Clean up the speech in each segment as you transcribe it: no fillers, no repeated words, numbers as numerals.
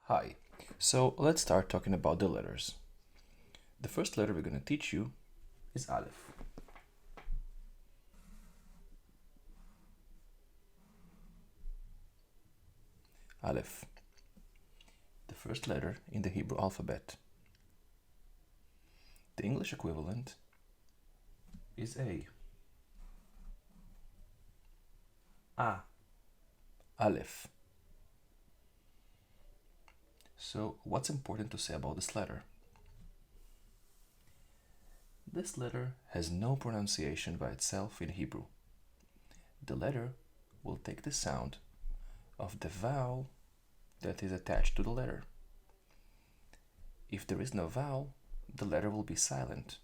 Hi, so let's start talking about the letters. The first letter we're going to teach you is Aleph. Aleph, the first letter in the Hebrew alphabet. The English equivalent is A. Aleph. So what's important to say about this letter? This letter has no pronunciation by itself in Hebrew. The letter will take the sound of the vowel that is attached to the letter. If there is no vowel, the letter will be silent.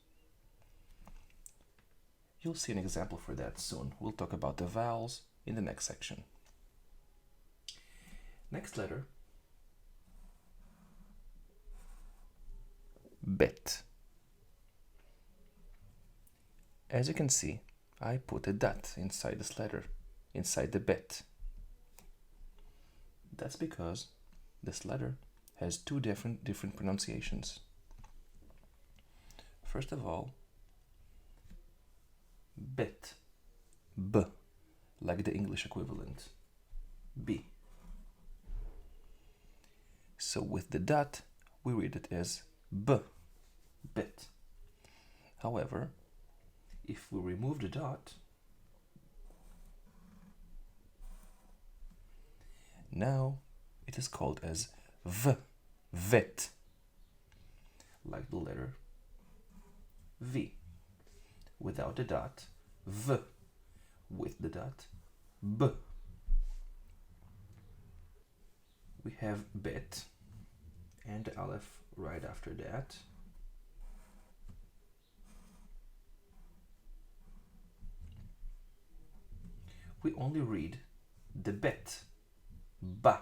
You'll see an example for that soon. We'll talk about the vowels in the next section. Next letter, Bet. As you can see, I put a dot inside this letter, inside the Bet. That's because this letter has two different pronunciations. First of all, Bet, B, like the English equivalent, B. So with the dot, we read it as B, Bet. However, if we remove the dot, now it is called as V, Vet, like the letter V. Without the dot, V. With the dot, B. We have Bet and the Aleph right after that. We only read the Bet, Ba,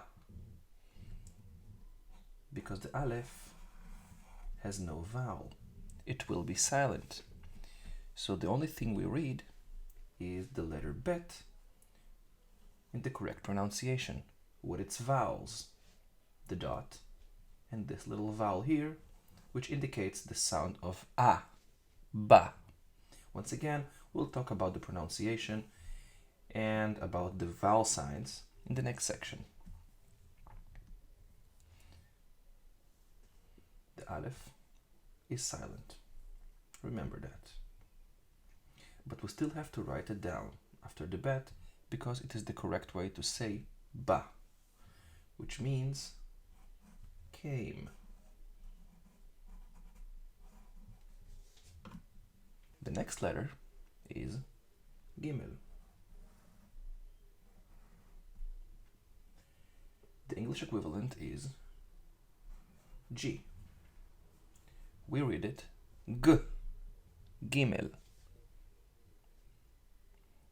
because the Aleph has no vowel. It will be silent. So the only thing we read is the letter Bet in the correct pronunciation with its vowels, the dot, and this little vowel here, which indicates the sound of A, Ba. Once again, we'll talk about the pronunciation and about the vowel signs in the next section. The Aleph is silent. Remember that. But we still have to write it down after the Bet because it is the correct way to say Ba, which means came. The next letter is Gimel. The English equivalent is G. We read it G, Gimel.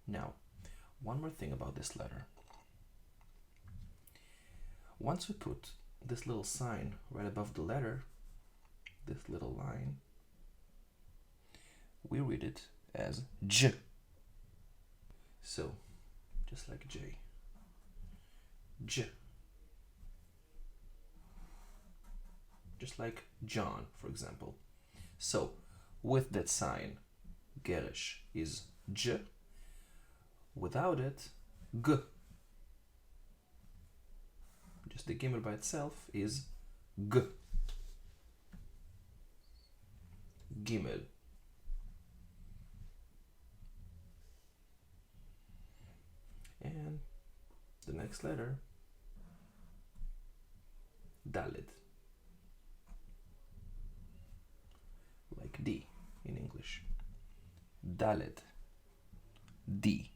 Now, one more thing about this letter. Once we put this little sign right above the letter, this little line, we read it as J. So, just like J. J. Just like John, for example. So, with that sign, Gerish is J. Without it, G. Just the Gimel by itself is G. Gimel. And the next letter, Dalet. Like D in English. Dalet. D.